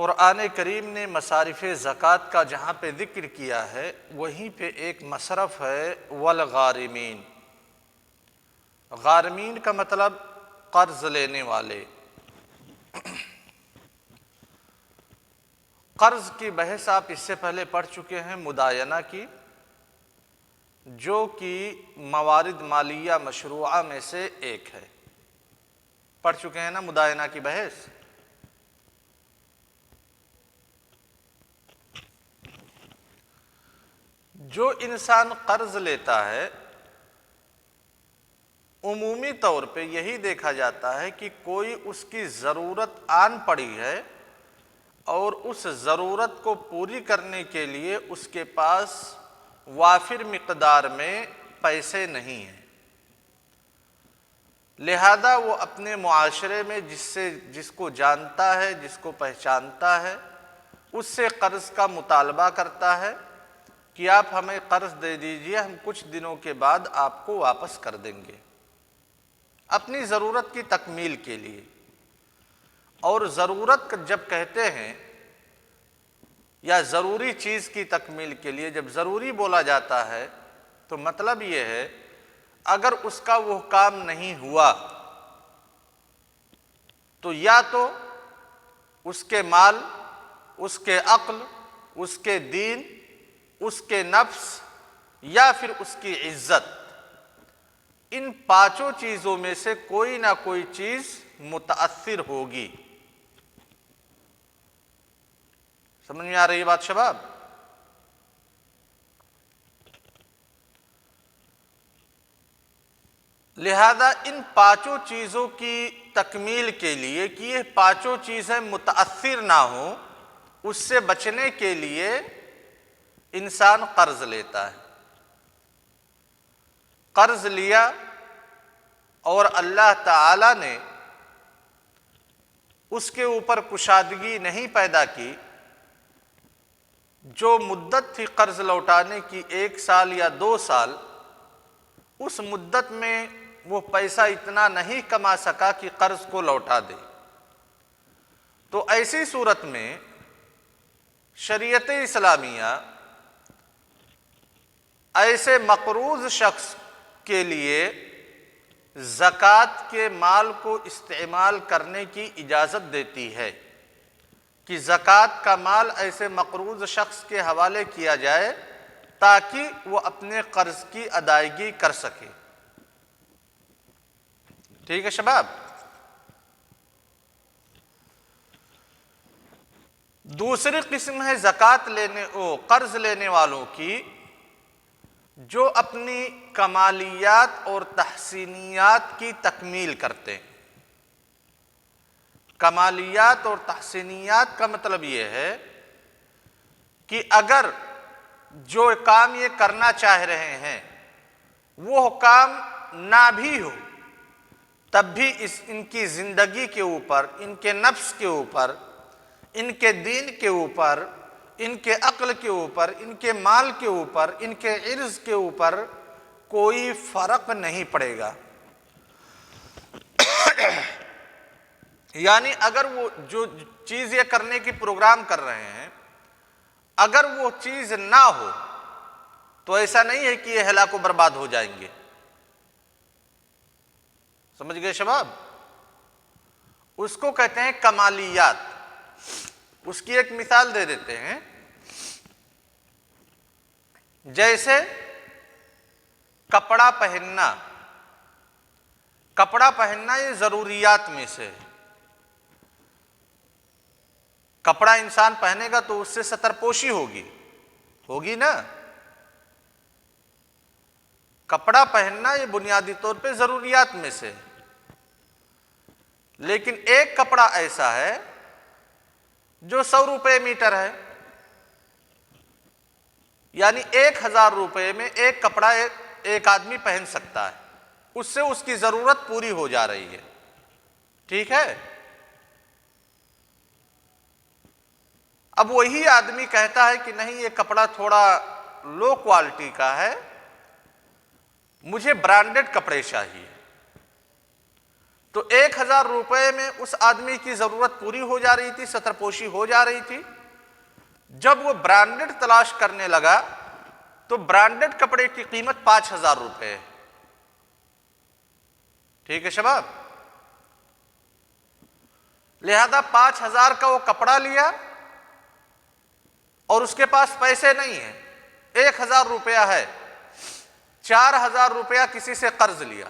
قرآن کریم نے مصارف زکوٰۃ کا جہاں پہ ذکر کیا ہے وہیں پہ ایک مصرف ہے والغارمین۔ غارمین کا مطلب قرض لینے والے۔ قرض کی بحث آپ اس سے پہلے پڑھ چکے ہیں، مداینہ کی، جو کہ موارد مالیہ مشروعہ میں سے ایک ہے۔ پڑھ چکے ہیں نا مداینہ کی بحث؟ جو انسان قرض لیتا ہے عمومی طور پہ یہی دیکھا جاتا ہے کہ کوئی اس کی ضرورت آن پڑی ہے اور اس ضرورت کو پوری کرنے کے لیے اس کے پاس وافر مقدار میں پیسے نہیں ہیں، لہذا وہ اپنے معاشرے میں جس کو جانتا ہے، جس کو پہچانتا ہے، اس سے قرض کا مطالبہ کرتا ہے کہ آپ ہمیں قرض دے دیجئے، ہم کچھ دنوں کے بعد آپ کو واپس کر دیں گے، اپنی ضرورت کی تکمیل کے لیے۔ اور ضرورت جب کہتے ہیں یا ضروری چیز کی تکمیل کے لیے جب ضروری بولا جاتا ہے تو مطلب یہ ہے اگر اس کا وہ کام نہیں ہوا تو یا تو اس کے مال، اس کے عقل، اس کے دین، اس کے نفس یا پھر اس کی عزت، ان پانچوں چیزوں میں سے کوئی نہ کوئی چیز متاثر ہوگی۔ سمجھ میں آ رہی ہے بات شباب؟ لہذا ان پانچوں چیزوں کی تکمیل کے لیے کہ یہ پانچوں چیزیں متاثر نہ ہوں، اس سے بچنے کے لیے انسان قرض لیتا ہے۔ قرض لیا اور اللہ تعالی نے اس کے اوپر کشادگی نہیں پیدا کی، جو مدت تھی قرض لوٹانے کی 1 سال یا 2 سال، اس مدت میں وہ پیسہ اتنا نہیں کما سکا کہ قرض کو لوٹا دے، تو ایسی صورت میں شریعت اسلامیہ ایسے مقروض شخص کے لیے زکوٰۃ کے مال کو استعمال کرنے کی اجازت دیتی ہے کہ زکوٰۃ کا مال ایسے مقروض شخص کے حوالے کیا جائے تاکہ وہ اپنے قرض کی ادائیگی کر سکے۔ ٹھیک ہے شباب؟ دوسری قسم ہے قرض لینے والوں کی جو اپنی کمالیات اور تحسینیات کی تکمیل کرتے ہیں۔ کمالیات اور تحسینیات کا مطلب یہ ہے کہ اگر جو کام یہ کرنا چاہ رہے ہیں وہ کام نہ بھی ہو تب بھی ان کی زندگی کے اوپر، ان کے نفس کے اوپر، ان کے دین کے اوپر، ان کے عقل کے اوپر، ان کے مال کے اوپر، ان کے عرض کے اوپر کوئی فرق نہیں پڑے گا۔ یعنی اگر وہ جو چیز یہ کرنے کی پروگرام کر رہے ہیں اگر وہ چیز نہ ہو تو ایسا نہیں ہے کہ یہ ہلاک و برباد ہو جائیں گے۔ سمجھ گئے شباب؟ اس کو کہتے ہیں کمالیات۔ اس کی ایک مثال دے دیتے ہیں، جیسے کپڑا پہننا۔ کپڑا پہننا یہ ضروریات میں سے ہے۔ کپڑا انسان پہنے گا تو اس سے ستر پوشی ہوگی نا۔ کپڑا پہننا یہ بنیادی طور پہ ضروریات میں سے ہے، لیکن ایک کپڑا ایسا ہے جو 100 روپے میٹر ہے، یعنی 1000 روپے میں ایک کپڑا ایک آدمی پہن سکتا ہے، اس سے اس کی ضرورت پوری ہو جا رہی ہے۔ ٹھیک ہے؟ اب وہی آدمی کہتا ہے کہ نہیں، یہ کپڑا تھوڑا لو کوالٹی کا ہے، مجھے برانڈڈ کپڑے چاہیے، تو 1000 روپے میں اس آدمی کی ضرورت پوری ہو جا رہی تھی، ستر پوشی ہو جا رہی تھی۔ جب وہ برانڈڈ تلاش کرنے لگا تو برانڈڈ کپڑے کی قیمت 5000 روپے ہے۔ ٹھیک ہے شباب، لہذا 5000 کا وہ کپڑا لیا اور اس کے پاس پیسے نہیں ہیں، 1000 روپیہ ہے، 4000 روپیہ کسی سے قرض لیا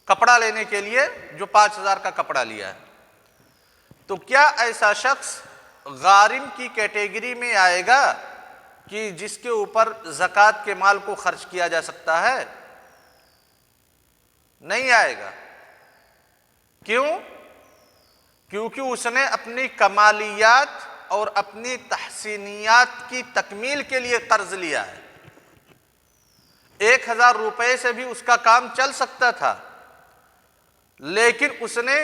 کپڑا لینے کے لیے، جو 5000 کا کپڑا لیا ہے۔ تو کیا ایسا شخص غارم کی کیٹیگری میں آئے گا کہ جس کے اوپر زکوٰۃ کے مال کو خرچ کیا جا سکتا ہے؟ نہیں آئے گا۔ کیوں؟ کیونکہ اس نے اپنی کمالیات اور اپنی تحسینیات کی تکمیل کے لیے قرض لیا ہے۔ 1000 روپے سے بھی اس کا کام چل سکتا تھا، لیکن اس نے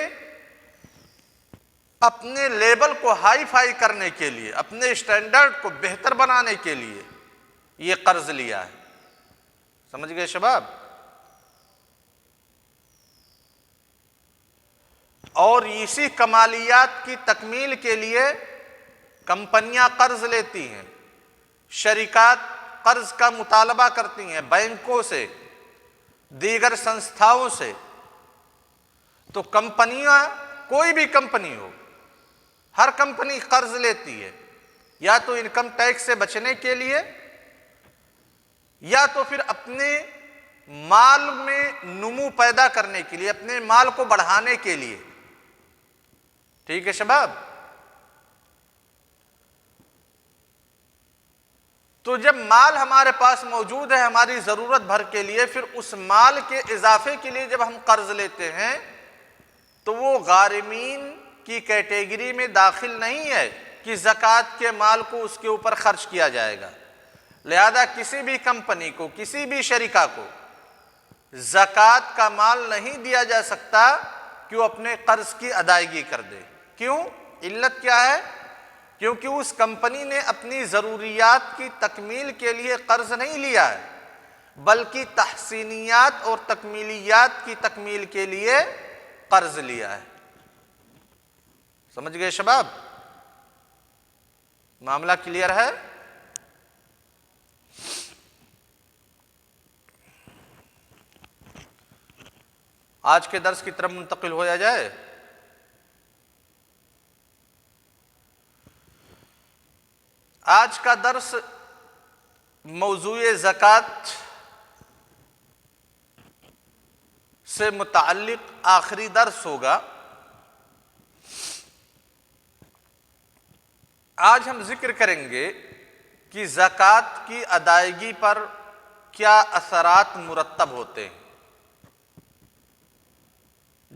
اپنے لیبل کو ہائی فائی کرنے کے لیے، اپنے اسٹینڈرڈ کو بہتر بنانے کے لیے یہ قرض لیا ہے۔ سمجھ گئے شباب؟ اور اسی کمالیات کی تکمیل کے لیے کمپنیاں قرض لیتی ہیں، شرکات قرض کا مطالبہ کرتی ہیں بینکوں سے، دیگر سنستھاؤں سے۔ تو کمپنیاں، کوئی بھی کمپنی ہو، ہر کمپنی قرض لیتی ہے، یا تو انکم ٹیکس سے بچنے کے لیے، یا تو پھر اپنے مال میں نمو پیدا کرنے کے لیے، اپنے مال کو بڑھانے کے لیے۔ ٹھیک ہے شباب؟ تو جب مال ہمارے پاس موجود ہے ہماری ضرورت بھر کے لیے، پھر اس مال کے اضافے کے لیے جب ہم قرض لیتے ہیں تو وہ غارمین کی کیٹیگری میں داخل نہیں ہے کہ زکوٰۃ کے مال کو اس کے اوپر خرچ کیا جائے گا۔ لہذا کسی بھی کمپنی کو، کسی بھی شریکہ کو زکوٰۃ کا مال نہیں دیا جا سکتا کہ وہ اپنے قرض کی ادائیگی کر دے۔ کیوں؟ علت کیا ہے؟ کیونکہ اس کمپنی نے اپنی ضروریات کی تکمیل کے لیے قرض نہیں لیا ہے، بلکہ تحسینیات اور تکمیلیات کی تکمیل کے لیے قرض لیا ہے۔ سمجھ گئے شباب؟ معاملہ کلیئر ہے؟ آج کے درس کی طرف منتقل ہو جائے۔ آج کا درس موضوع زکوٰۃ سے متعلق آخری درس ہوگا۔ آج ہم ذکر کریں گے کہ زکوٰۃ کی ادائیگی پر کیا اثرات مرتب ہوتے ہیں۔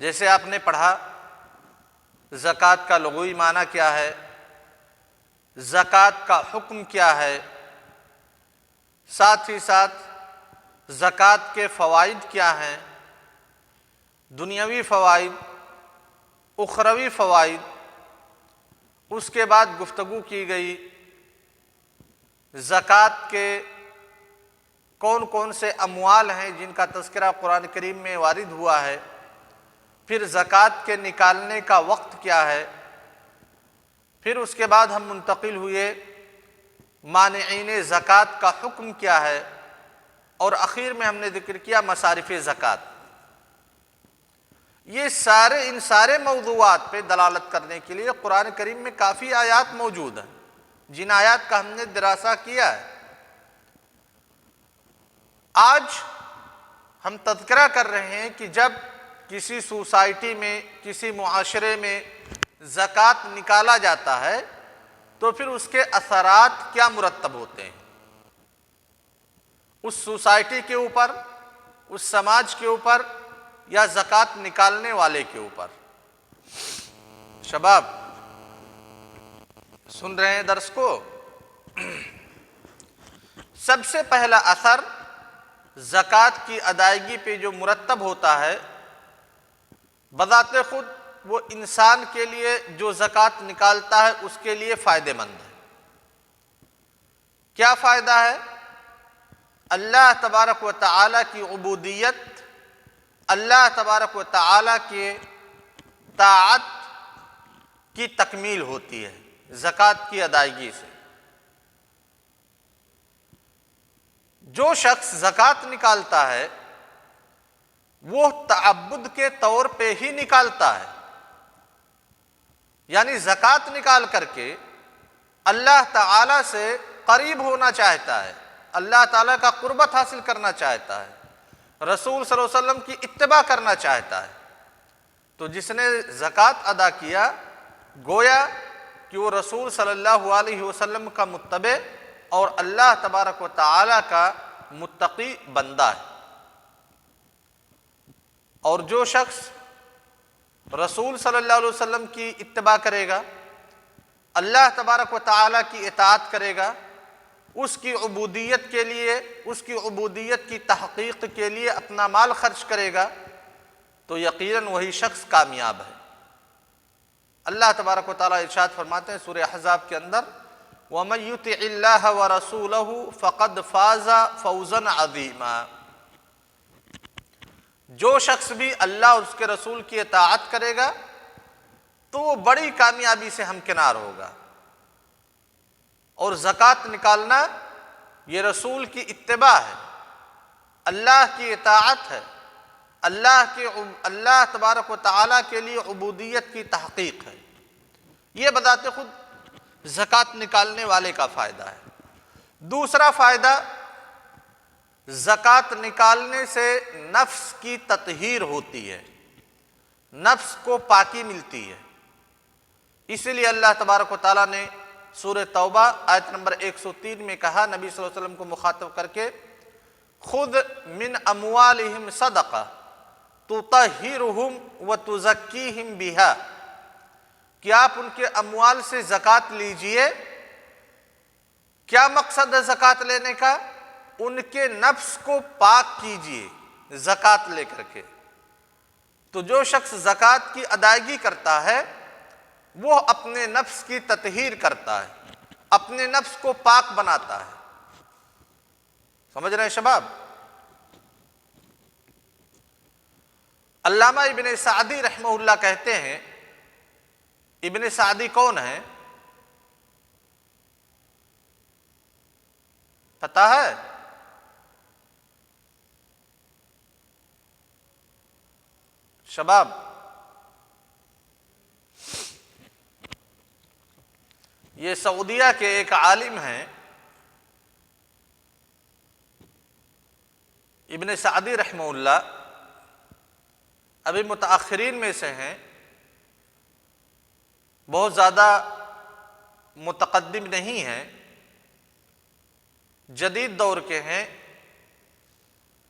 جیسے آپ نے پڑھا زکوٰۃ کا لغوی معنی کیا ہے، زکوٰۃ کا حکم کیا ہے، ساتھ ہی ساتھ زکوٰۃ کے فوائد کیا ہیں، دنیاوی فوائد، اخروی فوائد۔ اس کے بعد گفتگو کی گئی زکوٰۃ کے کون کون سے اموال ہیں جن کا تذکرہ قرآن کریم میں وارد ہوا ہے، پھر زکوٰۃ کے نکالنے کا وقت کیا ہے، پھر اس کے بعد ہم منتقل ہوئے مانعین زکوٰۃ کا حکم کیا ہے، اور اخیر میں ہم نے ذکر کیا مصارف زکوٰۃ۔ یہ ان سارے موضوعات پہ دلالت کرنے کے لیے قرآن کریم میں کافی آیات موجود ہیں، جن آیات کا ہم نے دراسہ کیا ہے۔ آج ہم تذکرہ کر رہے ہیں کہ جب کسی سوسائٹی میں، کسی معاشرے میں زکوٰۃ نکالا جاتا ہے تو پھر اس کے اثرات کیا مرتب ہوتے ہیں اس سوسائٹی کے اوپر، اس سماج کے اوپر، یا زکوٰۃ نکالنے والے کے اوپر۔ شباب سن رہے ہیں درس کو؟ سب سے پہلا اثر زکوٰۃ کی ادائیگی پہ جو مرتب ہوتا ہے، بذات خود وہ انسان کے لیے جو زکوٰۃ نکالتا ہے اس کے لیے فائدہ مند ہے۔ کیا فائدہ ہے؟ اللہ تبارک و تعالیٰ کی عبودیت اللہ تبارک و تعالیٰ کے طاعت کی تکمیل ہوتی ہے زکوٰۃ کی ادائیگی سے۔ جو شخص زکوٰۃ نکالتا ہے وہ تعبد کے طور پہ ہی نکالتا ہے، یعنی زکوٰۃ نکال کر کے اللہ تعالیٰ سے قریب ہونا چاہتا ہے، اللہ تعالیٰ کا قربت حاصل کرنا چاہتا ہے، رسول صلی اللہ علیہ وسلم کی اتباع کرنا چاہتا ہے۔ تو جس نے زکوٰۃ ادا کیا گویا کہ وہ رسول صلی اللہ علیہ وسلم کا متبع اور اللہ تبارک و تعالیٰ کا متقی بندہ ہے۔ اور جو شخص رسول صلی اللہ علیہ وسلم کی اتباع کرے گا، اللہ تبارک و تعالیٰ کی اطاعت کرے گا، اس کی عبودیت کے لیے، اس کی عبودیت کی تحقیق کے لیے اپنا مال خرچ کرے گا، تو یقیناً وہی شخص کامیاب ہے۔ اللہ تبارک و تعالیٰ ارشاد فرماتے ہیں سورہ احزاب کے اندر، وَمَن يُطِعِ اللَّهَ وَرَسُولَهُ فَقَدْ فَازَ فَوْزًا عَظِيمًا۔ جو شخص بھی اللہ اور اس کے رسول کی اطاعت کرے گا تو وہ بڑی کامیابی سے ہمکنار ہوگا۔ اور زکوٰۃ نکالنا یہ رسول کی اتباع ہے، اللہ کی اطاعت ہے، اللہ تبارک و تعالیٰ کے لیے عبودیت کی تحقیق ہے۔ یہ بذات خود زکوٰۃ نکالنے والے کا فائدہ ہے۔ دوسرا فائدہ، زکوٰۃ نکالنے سے نفس کی تطہیر ہوتی ہے، نفس کو پاکی ملتی ہے۔ اسی لیے اللہ تبارک و تعالیٰ نے سورہ توبہ آیت نمبر 103 میں کہا نبی صلی اللہ علیہ وسلم کو مخاطب کر کے، خُذْ مِنْ أَمْوَالِهِمْ صَدَقَةً تُطَهِّرُهُمْ وَتُزَكِّيهِمْ بِهَا، کہ آپ ان کے اموال سے زکوٰۃ لیجئے۔ کیا مقصد ہے زکوٰۃ لینے کا؟ ان کے نفس کو پاک کیجئے زکوٰۃ لے کر کے۔ تو جو شخص زکوٰۃ کی ادائیگی کرتا ہے وہ اپنے نفس کی تطہیر کرتا ہے، اپنے نفس کو پاک بناتا ہے۔ سمجھ رہے ہیں شباب؟ علامہ ابن سعدی رحمہ اللہ کہتے ہیں، ابن سعدی کون ہے پتہ ہے؟ شباب، یہ سعودیہ کے ایک عالم ہیں، ابن سعدی رحمہ اللہ، ابھی متاخرین میں سے ہیں، بہت زیادہ متقدم نہیں ہیں، جدید دور کے ہیں۔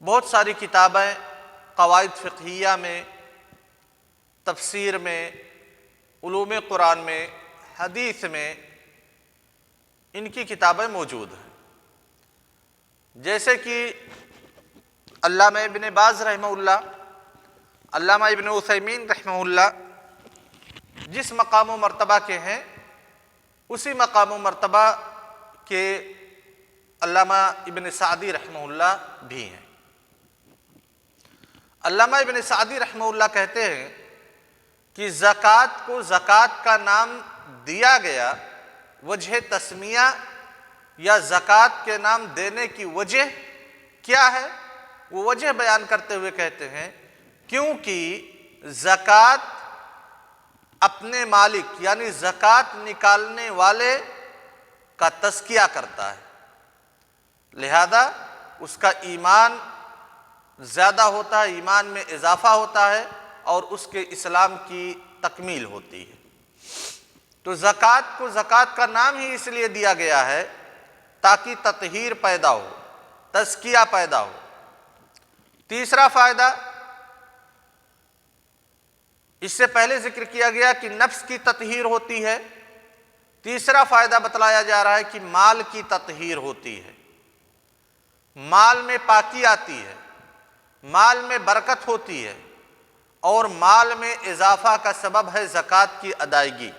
بہت ساری کتابیں قواعد فقہیہ میں، تفسیر میں، علوم قرآن میں، حدیث میں ان کی کتابیں موجود ہیں۔ جیسے کہ علامہ ابن باز رحمہ اللہ، علامہ ابن عثیمین رحمہ اللہ جس مقام و مرتبہ کے ہیں اسی مقام و مرتبہ کے علامہ ابن سعدی رحمہ اللہ بھی ہیں۔ علامہ ابن سعدی رحمہ اللہ کہتے ہیں کہ زکوٰۃ کو زکوٰۃ کا نام دیا گیا، وجہ تسمیہ یا زکوٰۃ کے نام دینے کی وجہ کیا ہے؟ وہ وجہ بیان کرتے ہوئے کہتے ہیں کیونکہ زکوٰۃ اپنے مالک یعنی زکوٰۃ نکالنے والے کا تزکیہ کرتا ہے، لہذا اس کا ایمان زیادہ ہوتا ہے، ایمان میں اضافہ ہوتا ہے اور اس کے اسلام کی تکمیل ہوتی ہے۔ تو زکوٰۃ کو زکوٰۃ کا نام ہی اس لیے دیا گیا ہے تاکہ تطہیر پیدا ہو، تزکیہ پیدا ہو۔ تیسرا فائدہ، اس سے پہلے ذکر کیا گیا کہ نفس کی تطہیر ہوتی ہے، تیسرا فائدہ بتلایا جا رہا ہے کہ مال کی تطہیر ہوتی ہے، مال میں پاکی آتی ہے، مال میں برکت ہوتی ہے، اور مال میں اضافہ کا سبب ہے زکوٰۃ کی ادائیگی۔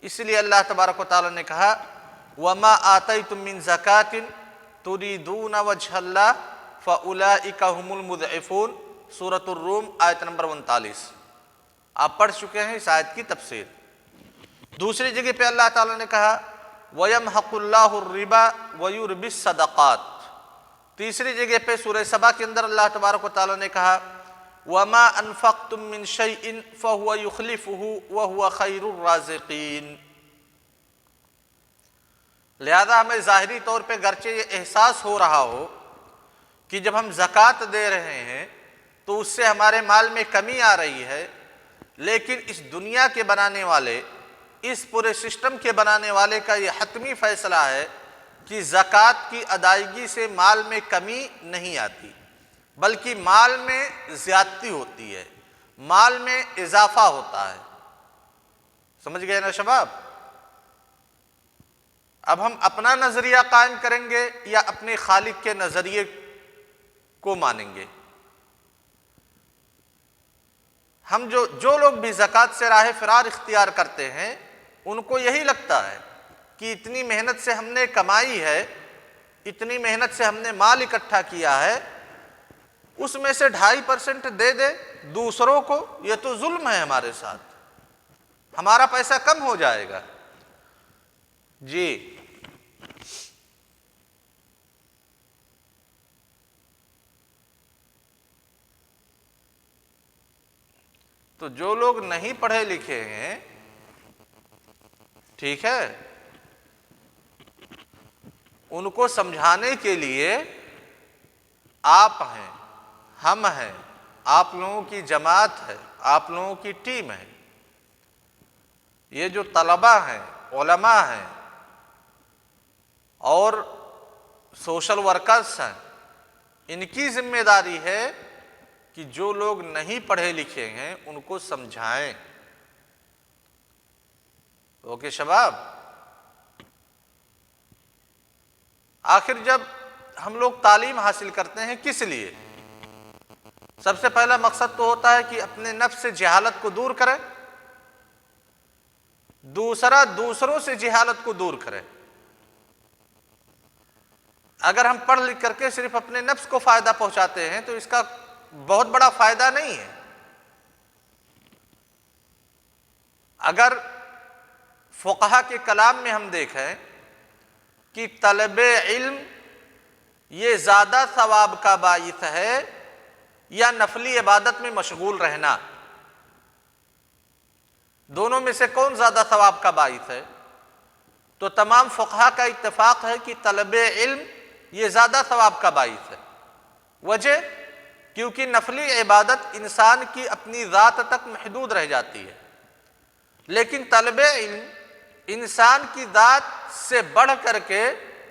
اس لیے اللہ تبارک و تعالیٰ نے کہا وَمَا آتَيْتُم مِّن زَكَاةٍ تُرِيدُونَ وَجْهَ اللَّهِ فَأُولَٰئِكَ هُمُ الْمُضْعِفُونَ، سورۃ الروم آیت نمبر 39، آپ پڑھ چکے ہیں اس آیت کی تفسیر۔ دوسری جگہ پہ اللہ تعالیٰ نے کہا وَيَمْحَقُ اللَّهُ الرِّبَا وَيُرْبِي الصَّدَقَاتِ۔ تیسری جگہ پہ سورہ سبا کے اندر اللہ تبارک و تعالیٰ نے کہا وَمَا أَنفَقْتُم مِّن شَيْءٍ فَهُوَ يُخْلِفُهُ وَهُوَ خَيْرُ الرَّازِقِينَ۔ لہذا ہمیں ظاہری طور پہ گرچہ یہ احساس ہو رہا ہو کہ جب ہم زکوٰۃ دے رہے ہیں تو اس سے ہمارے مال میں کمی آ رہی ہے، لیکن اس دنیا کے بنانے والے، اس پورے سسٹم کے بنانے والے کا یہ حتمی فیصلہ ہے کہ زکوٰۃ کی ادائیگی سے مال میں کمی نہیں آتی، بلکہ مال میں زیادتی ہوتی ہے، مال میں اضافہ ہوتا ہے۔ سمجھ گئے نا شباب؟ اب ہم اپنا نظریہ قائم کریں گے یا اپنے خالق کے نظریے کو مانیں گے؟ ہم جو لوگ بھی زکوٰۃ سے راہ فرار اختیار کرتے ہیں ان کو یہی لگتا ہے کہ اتنی محنت سے ہم نے کمائی ہے، اتنی محنت سے ہم نے مال اکٹھا کیا ہے، اس میں سے 2.5% دے دے دوسروں کو، یہ تو ظلم ہے ہمارے ساتھ، ہمارا پیسہ کم ہو جائے گا۔ جی تو جو لوگ نہیں پڑھے لکھے ہیں، ٹھیک ہے، ان کو سمجھانے کے لیے آپ ہیں، ہم ہیں، آپ لوگوں کی جماعت ہے، آپ لوگوں کی ٹیم ہے، یہ جو طلباء ہیں، علماء ہیں اور سوشل ورکرز ہیں، ان کی ذمہ داری ہے کہ جو لوگ نہیں پڑھے لکھے ہیں ان کو سمجھائیں۔ اوکے شباب؟ آخر جب ہم لوگ تعلیم حاصل کرتے ہیں کس لیے؟ سب سے پہلا مقصد تو ہوتا ہے کہ اپنے نفس سے جہالت کو دور کریں، دوسرا دوسروں سے جہالت کو دور کریں۔ اگر ہم پڑھ لکھ کر کے صرف اپنے نفس کو فائدہ پہنچاتے ہیں تو اس کا بہت بڑا فائدہ نہیں ہے۔ اگر فقہا کے کلام میں ہم دیکھیں کہ طلب علم یہ زیادہ ثواب کا باعث ہے یا نفلی عبادت میں مشغول رہنا، دونوں میں سے کون زیادہ ثواب کا باعث ہے؟ تو تمام فقہا کا اتفاق ہے کہ طلب علم یہ زیادہ ثواب کا باعث ہے۔ وجہ کیونکہ نفلی عبادت انسان کی اپنی ذات تک محدود رہ جاتی ہے، لیکن طلب علم انسان کی ذات سے بڑھ کر کے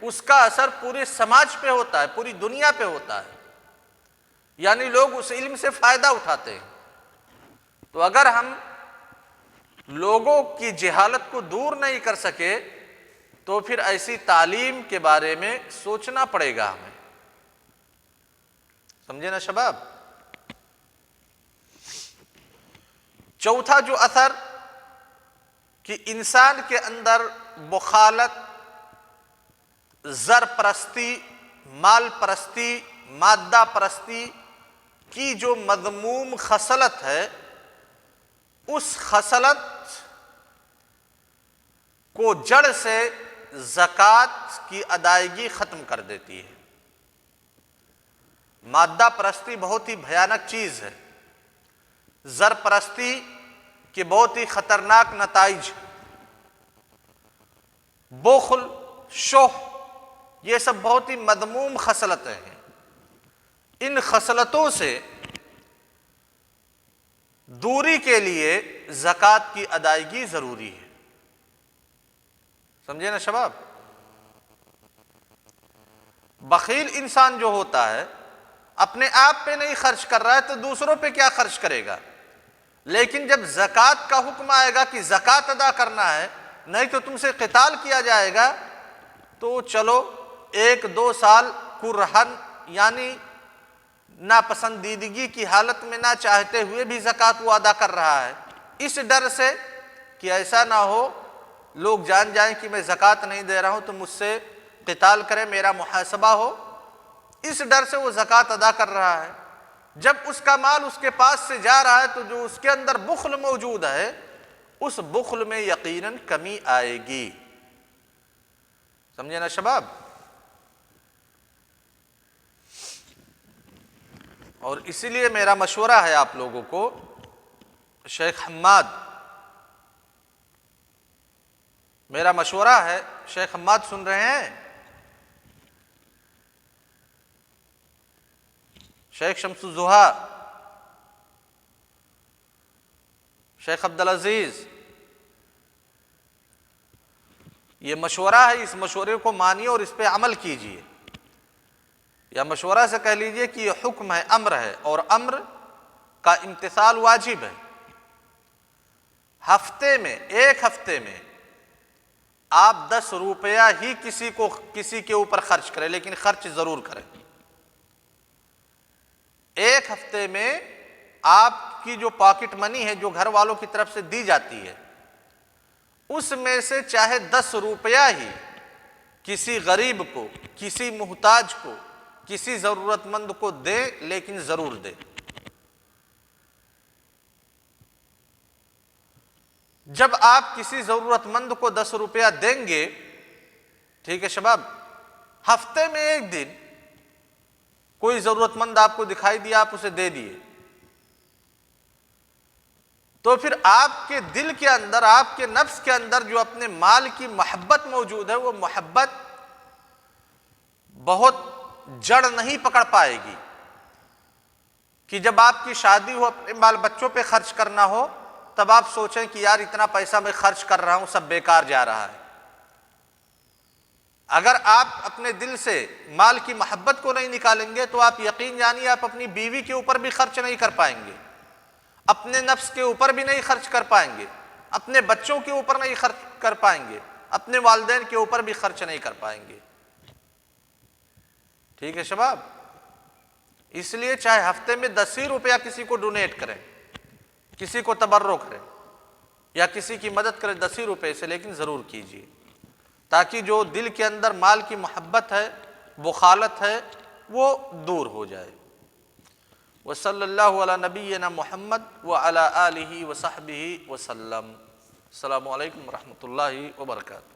اس کا اثر پورے سماج پہ ہوتا ہے، پوری دنیا پہ ہوتا ہے، یعنی لوگ اس علم سے فائدہ اٹھاتے ہیں۔ تو اگر ہم لوگوں کی جہالت کو دور نہیں کر سکے تو پھر ایسی تعلیم کے بارے میں سوچنا پڑے گا ہمیں۔ سمجھے نا شباب؟ چوتھا جو اثر کہ انسان کے اندر بخالت، زر پرستی، مال پرستی، مادہ پرستی کی جو مذموم خصلت ہے، اس خصلت کو جڑ سے زکوٰۃ کی ادائیگی ختم کر دیتی ہے۔ مادہ پرستی بہت ہی بھیانک چیز ہے، زر پرستی کے بہت ہی خطرناک نتائج، بخل، شح، یہ سب بہت ہی مذموم خصلتیں ہیں۔ ان خصلتوں سے دوری کے لیے زکوٰۃ کی ادائیگی ضروری ہے۔ سمجھے نا شباب؟ بخیل انسان جو ہوتا ہے اپنے آپ پہ نہیں خرچ کر رہا ہے تو دوسروں پہ کیا خرچ کرے گا؟ لیکن جب زکوٰۃ کا حکم آئے گا کہ زکوٰۃ ادا کرنا ہے، نہیں تو تم سے قتال کیا جائے گا، تو چلو 1-2 سال کرہن یعنی ناپسندیدگی کی حالت میں نہ چاہتے ہوئے بھی زکوٰۃ وہ ادا کر رہا ہے، اس ڈر سے کہ ایسا نہ ہو لوگ جان جائیں کہ میں زکوٰۃ نہیں دے رہا ہوں تو مجھ سے قتال کرے، میرا محاسبہ ہو، اس ڈر سے وہ زکوٰۃ ادا کر رہا ہے۔ جب اس کا مال اس کے پاس سے جا رہا ہے تو جو اس کے اندر بخل موجود ہے اس بخل میں یقیناً کمی آئے گی. سمجھے نا شباب؟ اور اسی لیے میرا مشورہ ہے آپ لوگوں کو، شیخ حماد، میرا مشورہ ہے، شیخ حماد سن رہے ہیں؟ شیخ شمس الضحیٰ، شیخ عبدالعزیز، یہ مشورہ ہے، اس مشورے کو مانیے اور اس پہ عمل کیجیے. یا مشورہ سے کہہ لیجئے کہ یہ حکم ہے، امر ہے، اور امر کا امتثال واجب ہے. ہفتے میں، ایک ہفتے میں آپ 10 روپیہ ہی کسی کے اوپر خرچ کریں، لیکن خرچ ضرور کریں. ایک ہفتے میں آپ کی جو پاکٹ منی ہے جو گھر والوں کی طرف سے دی جاتی ہے اس میں سے چاہے 10 روپیہ ہی کسی غریب کو، کسی محتاج کو، کسی ضرورت مند کو دے، لیکن ضرور دے. جب آپ کسی ضرورت مند کو 10 روپیہ دیں گے، ٹھیک ہے شباب، ہفتے میں ایک دن کوئی ضرورت مند آپ کو دکھائی دیا، آپ اسے دے دیے، تو پھر آپ کے دل کے اندر، آپ کے نفس کے اندر جو اپنے مال کی محبت موجود ہے وہ محبت بہت جڑ نہیں پکڑ پائے گی کہ جب آپ کی شادی ہو، اپنے بال بچوں پہ خرچ کرنا ہو، تب آپ سوچیں کہ یار اتنا پیسہ میں خرچ کر رہا ہوں، سب بیکار جا رہا ہے. اگر آپ اپنے دل سے مال کی محبت کو نہیں نکالیں گے تو آپ یقین جانیے آپ اپنی بیوی کے اوپر بھی خرچ نہیں کر پائیں گے، اپنے نفس کے اوپر بھی نہیں خرچ کر پائیں گے، اپنے بچوں کے اوپر نہیں خرچ کر پائیں گے، اپنے والدین کے اوپر بھی خرچ نہیں کر پائیں گے. ٹھیک ہے شباب؟ اس لیے چاہے ہفتے میں 10 ہی روپیہ کسی کو ڈونیٹ کریں، کسی کو تبرع کریں یا کسی کی مدد کریں 10 ہی روپے سے، لیکن ضرور کیجیے تاکہ جو دل کے اندر مال کی محبت ہے، بخالت ہے، وہ دور ہو جائے. وصلی اللہ علی نبینا محمد وعلی آلہ وصحبہ وسلم. السلام علیکم ورحمۃ اللہ وبرکاتہ.